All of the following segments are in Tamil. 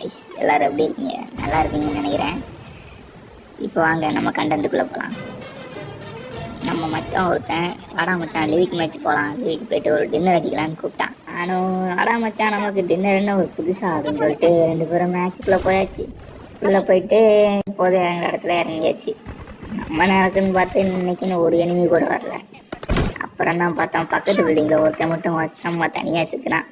கைஸ் எல்லோரும் எப்படி இருக்கீங்க? நல்லா இருப்பீங்கன்னு நினைக்கிறேன். இப்போ வாங்க நம்ம கண்டென்ட்டுக்குள்ளே போகலாம். நம்ம மச்சான் ஒருத்தன் வாடா மச்சான் லிவிக் மேட்ச் போகலாம், லிவிக் போயிட்டு ஒரு டின்னர் அடிக்கலான்னு கூப்பிட்டான். நானும் வாடா மச்சான் நமக்கு டின்னர்னு ஒரு புதுசாக அப்படின்னு சொல்லிட்டு 2 பேரும் மேட்சுக்குள்ளே போயாச்சு. உள்ளே போயிட்டு இப்போது எங்கள் இடத்துல இறங்கியாச்சு. நம்ம நேரத்துன்னு பார்த்து இன்னைக்குன்னு ஒரு எனிமி கூட வரல. அப்புறம் தான் பார்த்தோம் பக்கத்து பில்டிங்கில் ஒருத்தன் மட்டும் வருஷமாக தனியாக சுற்றுனான்.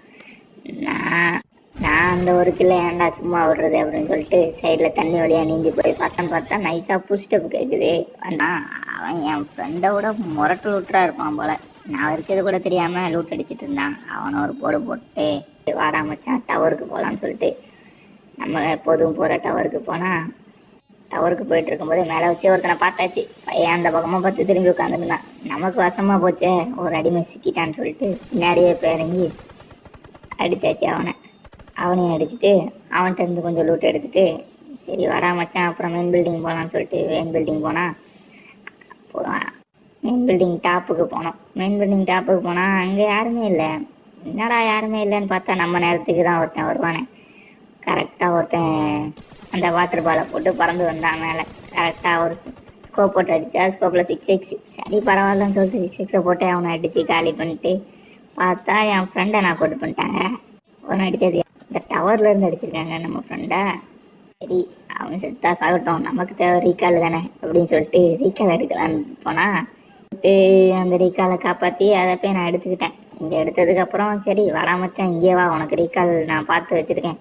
நான் அந்த ஒரு கிலோ ஏன்டா சும்மா விடுறது அப்படின்னு சொல்லிட்டு சைடில் தண்ணி வழியாக நீந்தி போய் பார்த்தா நைஸாக புஷ்டப் கேட்குது. ஆனால் அவன் என் ஃப்ரெண்டோட முரட்டு லூட்டராக இருப்பான் போல். நான் இருக்கிறது கூட தெரியாமல் லூட் அடிச்சிட்டு இருந்தான். அவனை ஒரு போடு போட்டு வாடா மச்சான் டவருக்கு போகலான்னு சொல்லிட்டு நம்ம எப்போதும் போகிற டவருக்கு போனால் டவருக்கு போயிட்டு இருக்கும்போது மேலே வச்சு ஒருத்தனை பார்த்தாச்சு. பையன் அந்த பக்கமாக பார்த்து திரும்பி உட்காந்துருந்தான். நமக்கு வசமாக போச்சே, ஒரு அடிமை சிக்கிட்டான்னு சொல்லிட்டு பின்னாடியே இறங்கி அடித்தாச்சு. அவனையும் அடிச்சுட்டு அவன்கிட்ட இருந்து கொஞ்சம் லூட் எடுத்துட்டு சரி வாடா மச்சான் அப்புறம் மெயின் பில்டிங் போகலான்னு சொல்லிட்டு மெயின் பில்டிங் போனால் மெயின் பில்டிங் டாப்புக்கு போனோம். மெயின் பில்டிங் டாப்புக்கு போனால் அங்கே யாருமே இல்லை. என்னடா யாருமே இல்லைன்னு பார்த்தா நம்ம நேரத்துக்கு தான் ஒருத்தன் வருவானே. கரெக்டாக ஒருத்தன் அந்த வாட்டர் பாலை போட்டு பறந்து வந்தான் மேலே. கரெக்டாக ஒரு ஸ்கோப் போட்டு அடித்தா ஸ்கோப்பில் 6x. சரி பரவாயில்லன்னு சொல்லிட்டு 6xை போட்டு அவனை அடித்து காலி பண்ணிட்டு பார்த்தா என் ஃப்ரெண்டை நான் கோட் பண்ணிட்டாங்க. ஒன்று அடித்தது இந்த டவரில் இருந்து அடிச்சிருக்காங்க நம்ம ஃப்ரெண்டை. சரி அவன் செத்தா சாகட்டும், நமக்கு தேவை ரீகால் தானே அப்படின்னு சொல்லிட்டு ரீகால் எடுக்கலான்னு போனால் அந்த ரீகாலை காப்பாற்றி அதை போய் நான் எடுத்துக்கிட்டேன். இங்கே எடுத்ததுக்கப்புறம் சரி வாடா மச்சான் இங்கே வா, உனக்கு ரீகால் நான் பார்த்து வச்சுருக்கேன்,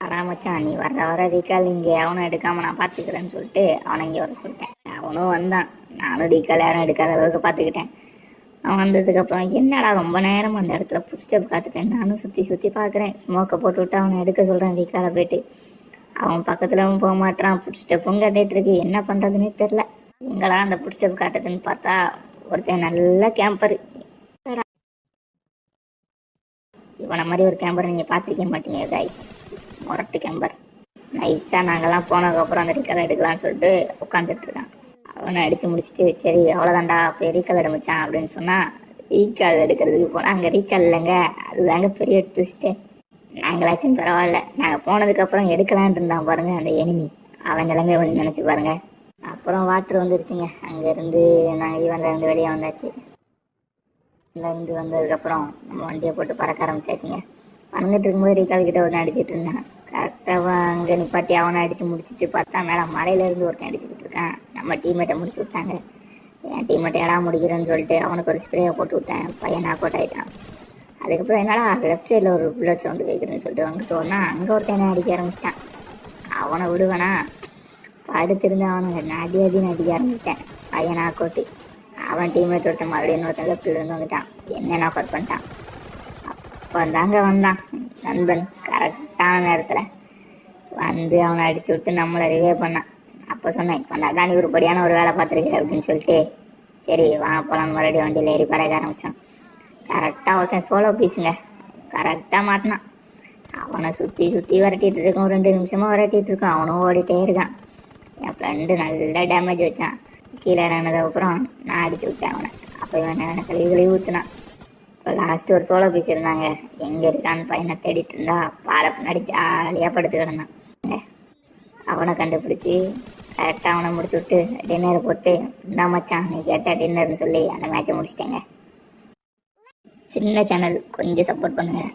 வாடா மச்சான் நீ வர ரீகால் இங்கே அவனை எடுக்காமல் நான் பார்த்துக்கிறேன்னு சொல்லிட்டு அவனை இங்கே வர சொல்லிட்டேன். அவனும் வந்தான். நானும் ரீகால் யாரும் எடுக்காத அளவுக்கு பார்த்துக்கிட்டேன். அவன் வந்ததுக்கப்புறம் என்னடா ரொம்ப நேரம் அந்த இடத்துல புஷ்டப் காட்டுத்தேன். நானும் சுற்றி பார்க்குறேன். ஸ்மோக்கை போட்டு விட்டு அவனை எடுக்க சொல்கிறேன் ரீகாலை போயிட்டு. அவன் பக்கத்துலவும் போக மாட்டான், புஷ்டப்பும் காட்டிகிட்டு இருக்கு. என்ன பண்ணுறதுன்னே தெரில. எங்கடா அந்த புஷ்டப் காட்டுதுன்னு பார்த்தா ஒருத்தன் நல்ல கேம்பர். இவனை மாதிரி ஒரு கேம்பர் நீங்கள் பார்த்துருக்க மாட்டீங்க கைஸ். முரட்டு கேம்பர். நைஸாக நாங்கள்லாம் போனதுக்கப்புறம் அந்த ரீகாலை எடுக்கலான்னு சொல்லிட்டு உட்காந்துட்டு இருக்கான். அவனை அடித்து முடிச்சுட்டு சரி அவ்வளோதான்டா போய் ரீகால் எடுமிச்சான் அப்படின்னு சொன்னால் ரீகால் எடுக்கிறதுக்கு போனால் அங்கே ரீகால் இல்லைங்க. அதுதாங்க பெரிய ட்விஸ்ட்டு. நாங்களாச்சும் பரவாயில்ல, நாங்கள் போனதுக்கப்புறம் எடுக்கலான் இருந்தான் பாருங்கள் அந்த எனிமி. அவன் நிலைமையை கொஞ்சம் நினச்சி பாருங்கள். அப்புறம் வாட்ரு வந்துருச்சுங்க. அங்கேருந்து நாங்கள் ஈவன்லேருந்து வெளியே வந்தாச்சு. இருந்து வந்ததுக்கப்புறம் நம்ம வண்டியை போட்டு பறக்க ஆரம்பிச்சாச்சுங்க. வந்துட்டு இருக்கும்போது ரீகால் கிட்ட ஒன்று அடிச்சிட்டு இருந்தேன். கரெக்டாக அங்கே நிப்பாட்டி அவனை அடித்து முடிச்சுட்டு பார்த்தா மேலே மலையிலேருந்து ஒருத்தன் அடிச்சுக்கிட்டு இருக்கான். நம்ம டீம்மேட்டை முடிச்சு விட்டாங்க. என் டீம்மேட்டை எடா முடிக்கிறேன்னு சொல்லிட்டு அவனுக்கு ஒரு ஸ்ப்ரேயை போட்டு விட்டேன். பையன் நாக் அவுட் ஆகிட்டான். அதுக்கப்புறம் என்னடா லெஃப்ட் சைடில் ஒரு புல்லட் சவுண்டு கேட்குறேன்னு சொல்லிட்டு வந்துட்டு வரனா அங்கே ஒருத்தன் அடிக்க ஆரம்பிச்சிட்டான். அவனை விடுவேனா படுத்திருந்து அவனை அடின்னு அடிக்க ஆரம்பிச்சிட்டேன். பையன் நாக் அவுட்டு. அவன் டீம்மேட் ஒருத்தன் மறுபடியும் ஒருத்தன் லெஃப்ட்லேருந்து வந்துட்டான். என்ன நாக் அவுட் பண்ணிட்டான். அப்போ தாங்க வந்தான் நண்பன் கரெக்டான நேரத்தில் வந்து அவனை அடிச்சு விட்டு நம்மளை ரிவே பண்ணான். அப்போ சொன்னேன் இப்போ நான் தான் உருப்படியான ஒரு வேலை பார்த்துருக்கேன் அப்படின்னு சொல்லிட்டு சரி வா போலாம் மறுபடியும் வண்டியில் ஏறி பறக்க ஆரம்பித்தான். கரெக்டாக ஒருத்தன் சோலோ பீஸுங்க கரெக்டாக மாட்டினான். அவனை சுற்றி விரட்டிகிட்டு இருக்கான். 2 நிமிஷமாக விரட்டிகிட்டு இருக்கான். அவனும் ஓடிட்டே இருக்கான். என் ஃப்ரெண்டு நல்ல டேமேஜ் வச்சான். கீழே இறங்கினதுக்கப்புறம் நான் அடிச்சு விட்டேன் அவனை. அப்போ இவன் கழுவி ஊற்றுனான். இப்போ லாஸ்ட்டு ஒரு சோலோ பீஸ் இருந்தாங்க. எங்கே இருக்கான்னு பையனை தேடிட்டு இருந்தா பாலை பின்னாடி ஜாலியாக படுத்து கிடந்தான். அவனை கண்டுபிடிச்சி கரெக்டாக அவனை முடிச்சு விட்டு டின்னர் போட்டு இந்த மச்சான் நீ கேட்ட டின்னர்னு சொல்லி அந்த மேட்சை முடிச்சிட்டேங்க. சின்ன சேனல், கொஞ்சம் சப்போர்ட் பண்ணுங்கள்.